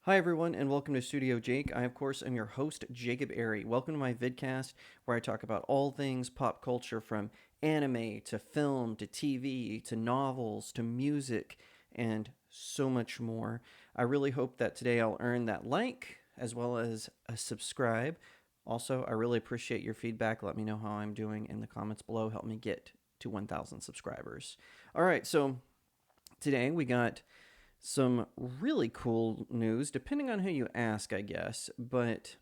Hi everyone and welcome to StudioJake. I of course am your host Jacob Airy. Welcome to my vidcast where I talk about all things pop culture from anime to film to TV to novels to music and so much more. I really hope that today I'll earn that like as well as a subscribe. Also, I really appreciate your feedback. Let me know how I'm doing in the comments below. Help me get to 1,000 subscribers. All right, so today we got some really cool news, depending on who you ask, I guess. But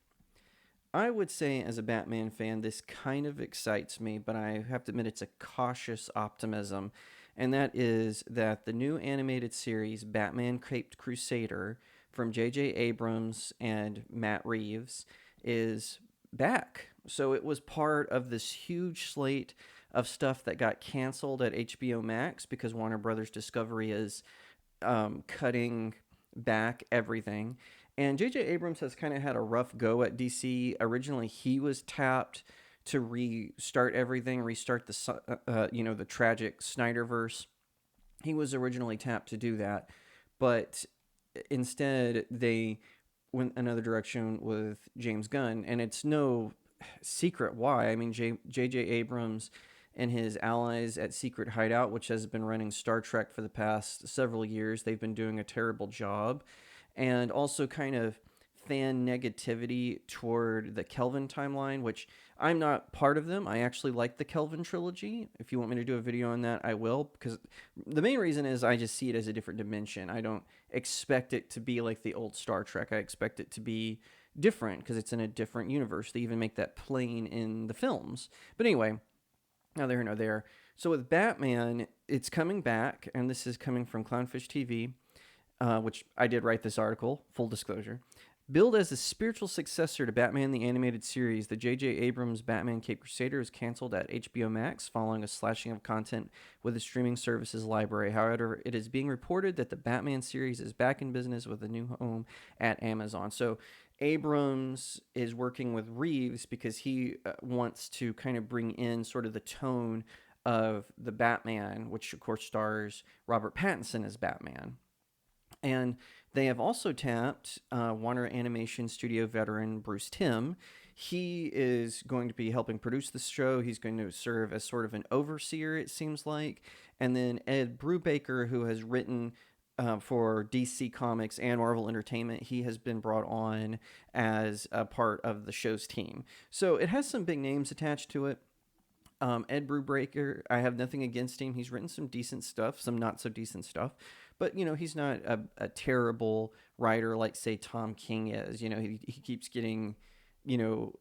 I would say, as a Batman fan, this kind of excites me, but I have to admit it's a cautious optimism. And that is that the new animated series, Batman Caped Crusader, from J.J. Abrams and Matt Reeves, is back. So it was part of this huge slate of stuff that got canceled at HBO Max because Warner Brothers Discovery is cutting back everything. And J.J. Abrams has kind of had a rough go at DC. Originally, he was tapped to restart everything, restart the tragic Snyderverse. He was originally tapped to do that, but instead they went another direction with James Gunn, and it's no secret why. I mean, J.J. Abrams and his allies at Secret Hideout, which has been running Star Trek for the past several years, they've been doing a terrible job. And also, kind of fan negativity toward the Kelvin timeline, which I'm not part of them. I actually like the Kelvin trilogy. If you want me to do a video on that, I will, because the main reason is I just see it as a different dimension. I don't expect it to be like the old Star Trek. I expect it to be different because it's in a different universe. They even make that plain in the films. But anyway, neither here nor there. So with Batman, it's coming back, and this is coming from Clownfish TV, which I did write this article, full disclosure. Billed as the spiritual successor to Batman the Animated Series, the J.J. Abrams Batman Caped Crusader is canceled at HBO Max following a slashing of content with the streaming service's library. However, it is being reported that the Batman series is back in business with a new home at Amazon. So Abrams is working with Reeves because he wants to kind of bring in sort of the tone of the Batman, which of course stars Robert Pattinson as Batman. And they have also tapped Warner Animation Studio veteran Bruce Timm. He is going to be helping produce this show. He's going to serve as sort of an overseer, it seems like. And then Ed Brubaker, who has written for DC Comics and Marvel Entertainment, he has been brought on as a part of the show's team. So it has some big names attached to it. Ed Brubaker, I have nothing against him. He's written some decent stuff, some not so decent stuff, but he's not a terrible writer like say Tom King is. He keeps getting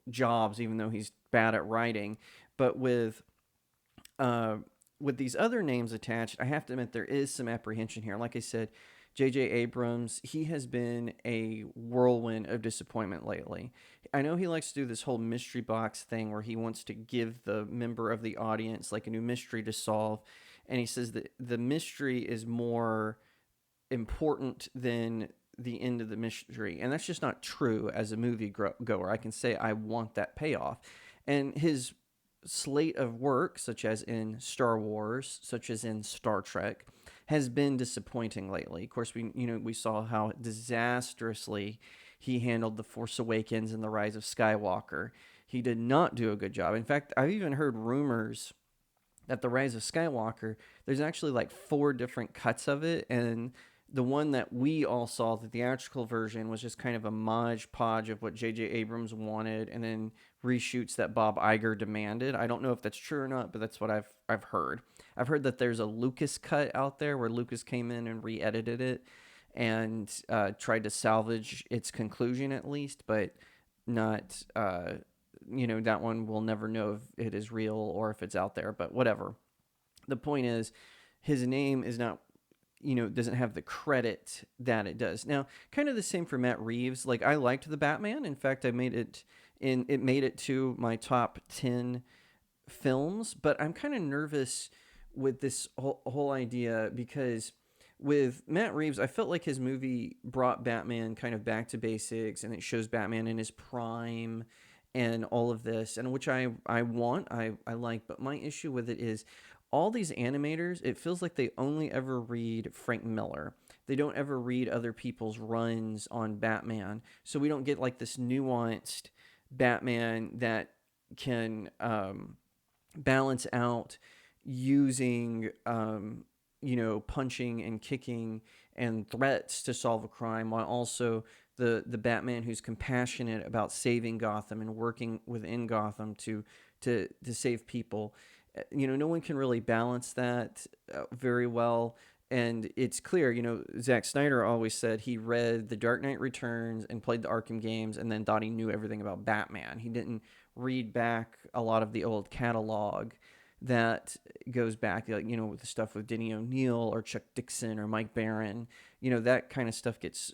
jobs even though he's bad at writing. But uh, with these other names attached, I have to admit there is some apprehension here. Like I said, J.J. Abrams, he has been a whirlwind of disappointment lately. I know he likes to do this whole mystery box thing where he wants to give the member of the audience like a new mystery to solve. And he says that the mystery is more important than the end of the mystery. And that's just not true as a movie goer. I can say I want that payoff. And his slate of work, such as in Star Wars, such as in Star Trek, has been disappointing lately. Of course, we saw how disastrously he handled The Force Awakens and The Rise of Skywalker. He did not do a good job. In fact, I've even heard rumors that The Rise of Skywalker, there's actually like 4 different cuts of it, and the one that we all saw, the theatrical version, was just kind of a modge podge of what J.J. Abrams wanted, and then reshoots that Bob Iger demanded. I don't know if that's true or not, but that's what I've heard. I've heard that there's a Lucas cut out there where Lucas came in and re-edited it and tried to salvage its conclusion at least, but not. That one we'll never know if it is real or if it's out there. But whatever. The point is, his name is not doesn't have the credit that it does. Now, kind of the same for Matt Reeves. Like, I liked the Batman. In fact, it made it to my top 10 films, but I'm kind of nervous with this whole idea because with Matt Reeves, I felt like his movie brought Batman kind of back to basics, and it shows Batman in his prime and all of this, and which I like. But my issue with it is all these animators, it feels like they only ever read Frank Miller. they don't ever read other people's runs on Batman, so we don't get like this nuanced Batman that can balance out using punching and kicking and threats to solve a crime, while also the Batman who's compassionate about saving Gotham and working within Gotham to save people. No one can really balance that very well. And it's clear, Zack Snyder always said he read The Dark Knight Returns and played the Arkham games and then thought he knew everything about Batman. He didn't read back a lot of the old catalog that goes back, like, with the stuff with Denny O'Neil or Chuck Dixon or Mike Barron. That kind of stuff gets,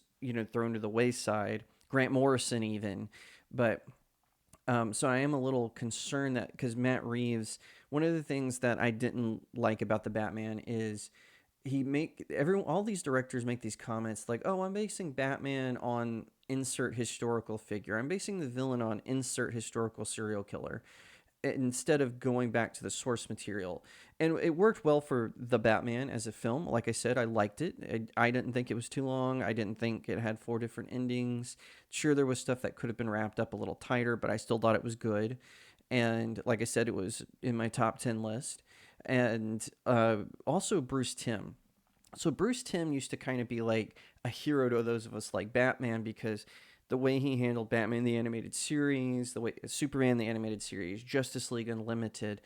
thrown to the wayside. Grant Morrison, even. But so I am a little concerned that, because Matt Reeves, one of the things that I didn't like about the Batman is all these directors make these comments like, oh, I'm basing Batman on insert historical figure. I'm basing the villain on insert historical serial killer, instead of going back to the source material. And it worked well for The Batman as a film. Like I said, I liked it. I didn't think it was too long. I didn't think it had 4 different endings. Sure, there was stuff that could have been wrapped up a little tighter, but I still thought it was good. And like I said, it was in my top 10 list. And also Bruce Timm. So Bruce Timm used to kind of be like a hero to those of us like Batman, because the way he handled Batman the animated series, the way Superman the animated series, Justice League Unlimited,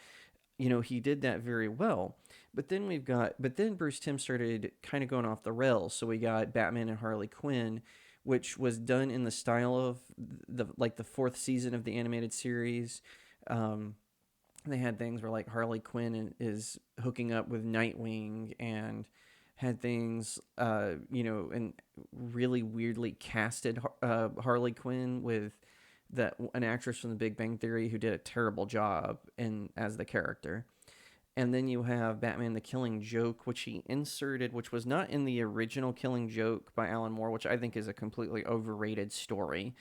he did that very well. But then Bruce Timm started kind of going off the rails. So we got Batman and Harley Quinn, which was done in the style of the 4th season of the animated series. They had things where like Harley Quinn is hooking up with Nightwing, and had things, and really weirdly casted Harley Quinn with an actress from The Big Bang Theory who did a terrible job as the character. And then you have Batman the Killing Joke, which he inserted, which was not in the original Killing Joke by Alan Moore, which I think is a completely overrated story,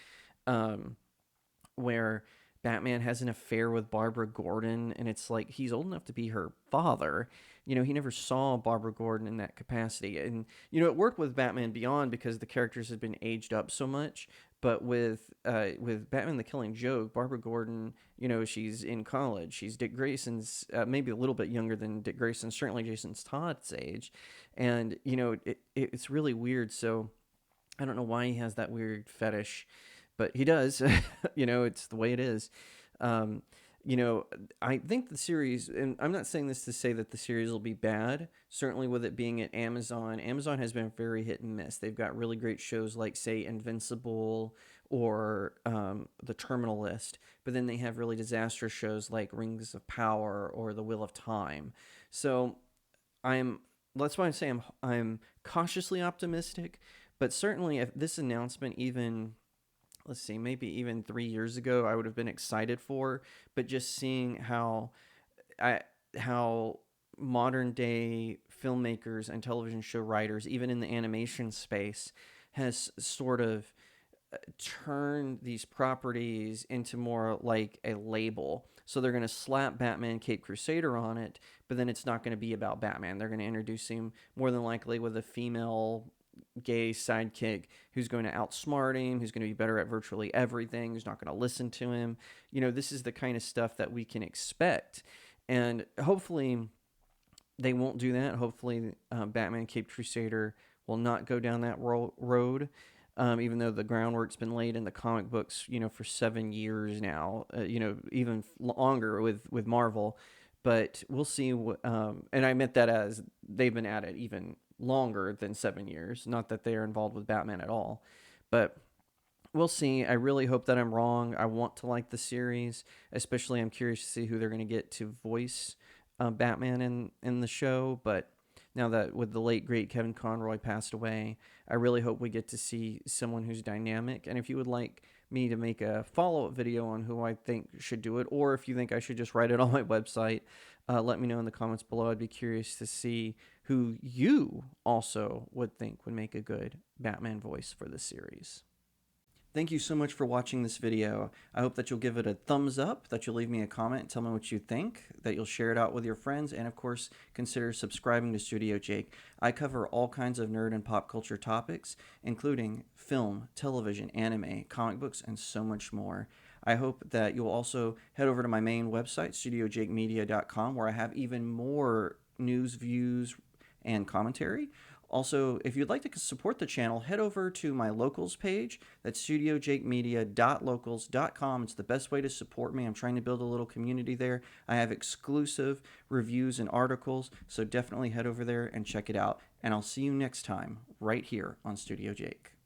where Batman has an affair with Barbara Gordon, and it's like he's old enough to be her father. He never saw Barbara Gordon in that capacity. And, it worked with Batman Beyond because the characters had been aged up so much. But with Batman the Killing Joke, Barbara Gordon, she's in college. She's Dick Grayson's, maybe a little bit younger than Dick Grayson, certainly Jason Todd's age. And, it's really weird. So I don't know why he has that weird fetish, but he does. It's the way it is. I think the series, and I'm not saying this to say that the series will be bad. Certainly with it being at Amazon has been very hit and miss. They've got really great shows like, say, Invincible or The Terminal List, but then they have really disastrous shows like Rings of Power or The Wheel of Time. So that's why I'm saying I'm cautiously optimistic, but certainly if this announcement, even, let's see, maybe even 3 years ago, I would have been excited for. But just seeing how modern day filmmakers and television show writers, even in the animation space, has sort of turned these properties into more like a label. So they're going to slap Batman Cape Crusader on it, but then it's not going to be about Batman. They're going to introduce him more than likely with a female gay sidekick who's going to outsmart him, who's going to be better at virtually everything, who's not going to listen to him. This is the kind of stuff that we can expect. And hopefully they won't do that. Hopefully Batman Cape Crusader will not go down that road, even though the groundwork's been laid in the comic books, for 7 years now, even longer with Marvel. But we'll see. And I meant that as they've been at it even longer than 7 years. Not that they are involved with Batman at all. But we'll see. I really hope that I'm wrong. I want to like the series. Especially, I'm curious to see who they're going to get to voice Batman in the show. But now that with the late, great Kevin Conroy passed away, I really hope we get to see someone who's dynamic. And if you would like me to make a follow-up video on who I think should do it, or if you think I should just write it on my website, let me know in the comments below. I'd be curious to see who you also would think would make a good Batman voice for the series. Thank you so much for watching this video. I hope that you'll give it a thumbs up, that you'll leave me a comment, tell me what you think, that you'll share it out with your friends, and of course, consider subscribing to Studio Jake. I cover all kinds of nerd and pop culture topics, including film, television, anime, comic books, and so much more. I hope that you'll also head over to my main website, StudioJakeMedia.com, where I have even more news, views, and commentary. Also, if you'd like to support the channel, head over to my locals page. That's studiojakemedia.locals.com. It's the best way to support me. I'm trying to build a little community there. I have exclusive reviews and articles, so definitely head over there and check it out. And I'll see you next time right here on Studio Jake.